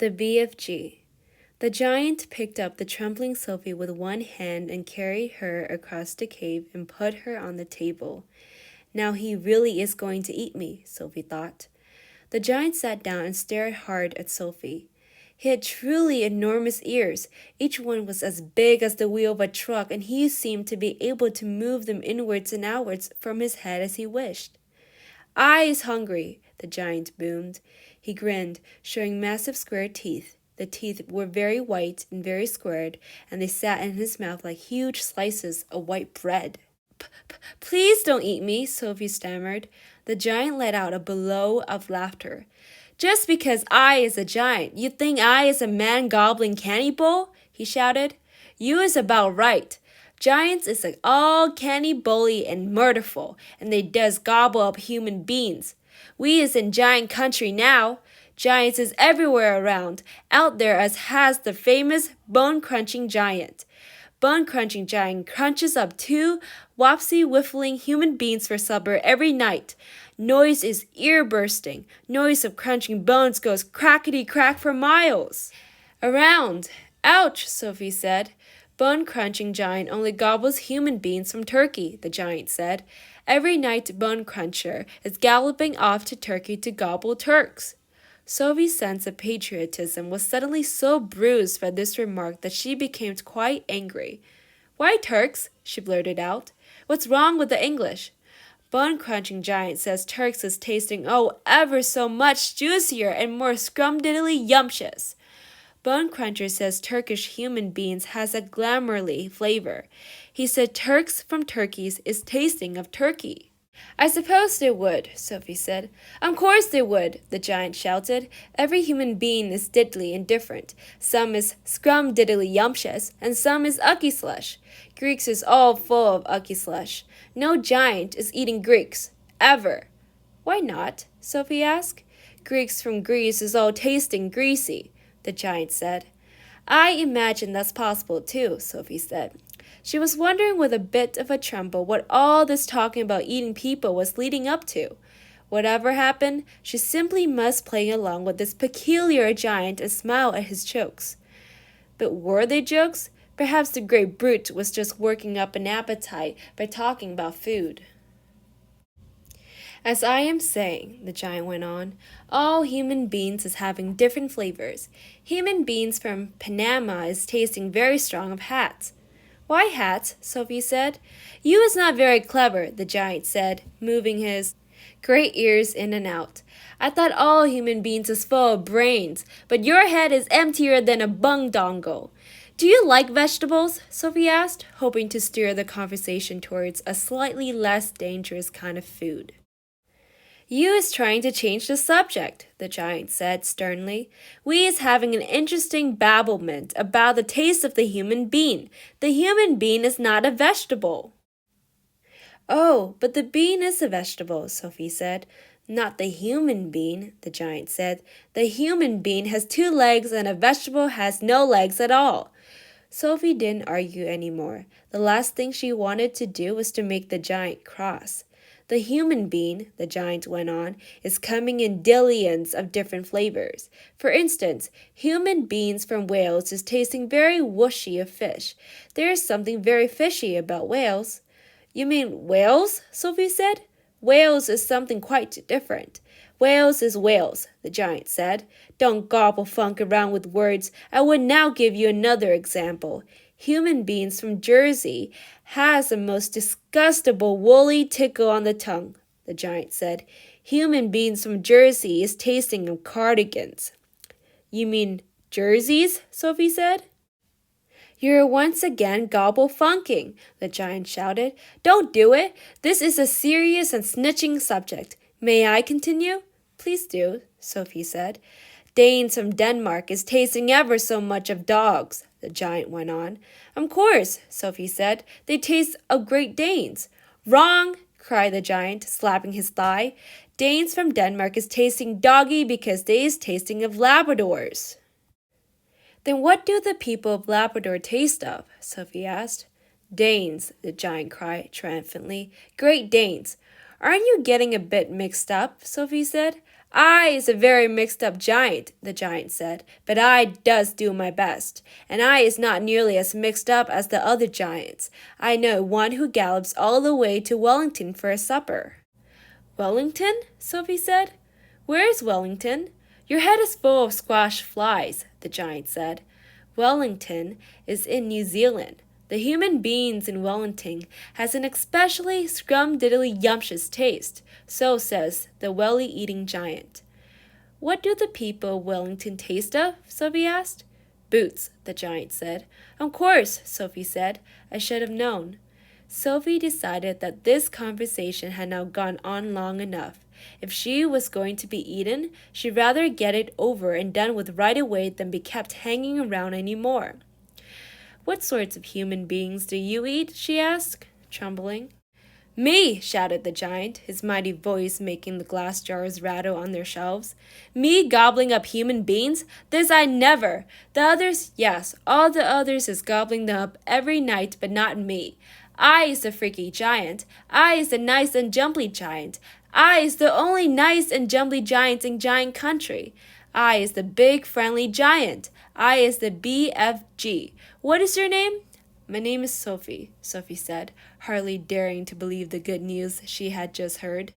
The BFG. The giant picked up the trembling Sophie with one hand and carried her across the cave and put her on the table. Now he really is going to eat me, Sophie thought. The giant sat down and stared hard at Sophie. He had truly enormous ears. Each one was as big as the wheel of a truck, and he seemed to be able to move them inwards and outwards from his head as he wished. "I is hungry," the giant boomed. He grinned, showing massive square teeth. The teeth were very white and very squared, and they sat in his mouth like huge slices of white bread. "Please don't eat me," Sophie stammered. The giant let out a bellow of laughter. "Just because I is a giant, you think I is a man-gobbling cannibal?" he shouted. "You is about right. Giants is all canny-bully and murderful, and they does gobble up human beings. We is in giant country now. Giants is everywhere around, out there as has the famous bone-crunching giant. Bone-crunching giant crunches up 2 wopsy-whiffling human beings for supper every night. Noise is ear-bursting. Noise of crunching bones goes crackety-crack for miles around." "Ouch," Sophie said. "Bone-crunching giant only gobbles human beings from Turkey," the giant said. "Every night Bone Cruncher is galloping off to Turkey to gobble Turks." Sophie's sense of patriotism was suddenly so bruised by this remark that she became quite angry. "Why Turks?" she blurted out. "What's wrong with the English?" "Bone-crunching giant says Turks is tasting ever so much juicier and more scrumdiddly-yumptious. Bone Cruncher says Turkish human beings has a glamourly flavor. He said Turks from Turkeys is tasting of Turkey." "I suppose they would," Sophie said. "Of course they would," the giant shouted. "Every human being is diddly and different. Some is scrum-diddly-yumptious, and some is ucky slush. Greeks is all full of ucky slush. No giant is eating Greeks. Ever." "Why not?" Sophie asked. "Greeks from Greece is all tasting greasy," the giant said. "I imagine that's possible too," Sophie said. She was wondering with a bit of a tremble what all this talking about eating people was leading up to. Whatever happened, she simply must play along with this peculiar giant and smile at his jokes. But were they jokes? Perhaps the great brute was just working up an appetite by talking about food. "As I am saying," the giant went on, "all human beings is having different flavors. Human beings from Panama is tasting very strong of hats." "Why hats?" Sophie said. "You is not very clever," the giant said, moving his great ears in and out. "I thought all human beings is full of brains, but your head is emptier than a bung dongle." "Do you like vegetables?" Sophie asked, hoping to steer the conversation towards a slightly less dangerous kind of food. "You is trying to change the subject," the giant said sternly. "We is having an interesting babblement about the taste of the human bean. The human bean is not a vegetable." "Oh, but the bean is a vegetable," Sophie said. "Not the human bean," the giant said. "The human bean has 2 legs and a vegetable has no legs at all." Sophie didn't argue anymore. The last thing she wanted to do was to make the giant cross. "The human bean," the giant went on, "is coming in dillions of different flavors. For instance, human beans from Wales is tasting very whooshy of fish. There is something very fishy about Wales." "You mean whales?" Sophie said. "Wales is something quite different." "Wales is Wales," the giant said. "Don't gobble funk around with words. I would now give you another example. Human beings from Jersey has the most disgustable woolly tickle on the tongue," the giant said. "Human beings from Jersey is tasting of cardigans." "You mean jerseys?" Sophie said. "You're once again gobble-funking," the giant shouted. "Don't do it. This is a serious and snitching subject. May I continue?" "Please do," Sophie said. "Danes from Denmark is tasting ever so much of dogs," the giant went on. "Of course," Sophie said. "They taste of Great Danes." "Wrong!" cried the giant, slapping his thigh. "Danes from Denmark is tasting doggy because they is tasting of Labradors." "Then what do the people of Labrador taste of?" Sophie asked. "Danes," the giant cried triumphantly. "Great Danes." "Aren't you getting a bit mixed up?" Sophie said. I is a very mixed up giant, the giant said, but I does do my best, and I is not nearly as mixed up as the other giants. I know one who gallops all the way to Wellington for a supper. Wellington? Sophie said. Where is Wellington? Your head is full of squash flies, the giant said. Wellington is in New Zealand. The human beings in Wellington has an especially scrum-diddly-yumptious taste, so says the welly-eating giant. What do the people of Wellington taste of? Sophie asked. Boots, the giant said. Of course, Sophie said. I should have known. Sophie decided that this conversation had now gone on long enough. If she was going to be eaten, she'd rather get it over and done with right away than be kept hanging around any more. What sorts of human beings do you eat? She asked, trembling. Me, shouted the giant, his mighty voice making the glass jars rattle on their shelves. Me gobbling up human beings? This I never. The others, yes, all the others is gobbling them up every night, but not me. I is the freaky giant. I is the nice and jumbly giant. I is the only nice and jumbly giant in giant country. I is the big friendly giant. I is the BFG. What is your name? My name is Sophie, Sophie said, hardly daring to believe the good news she had just heard.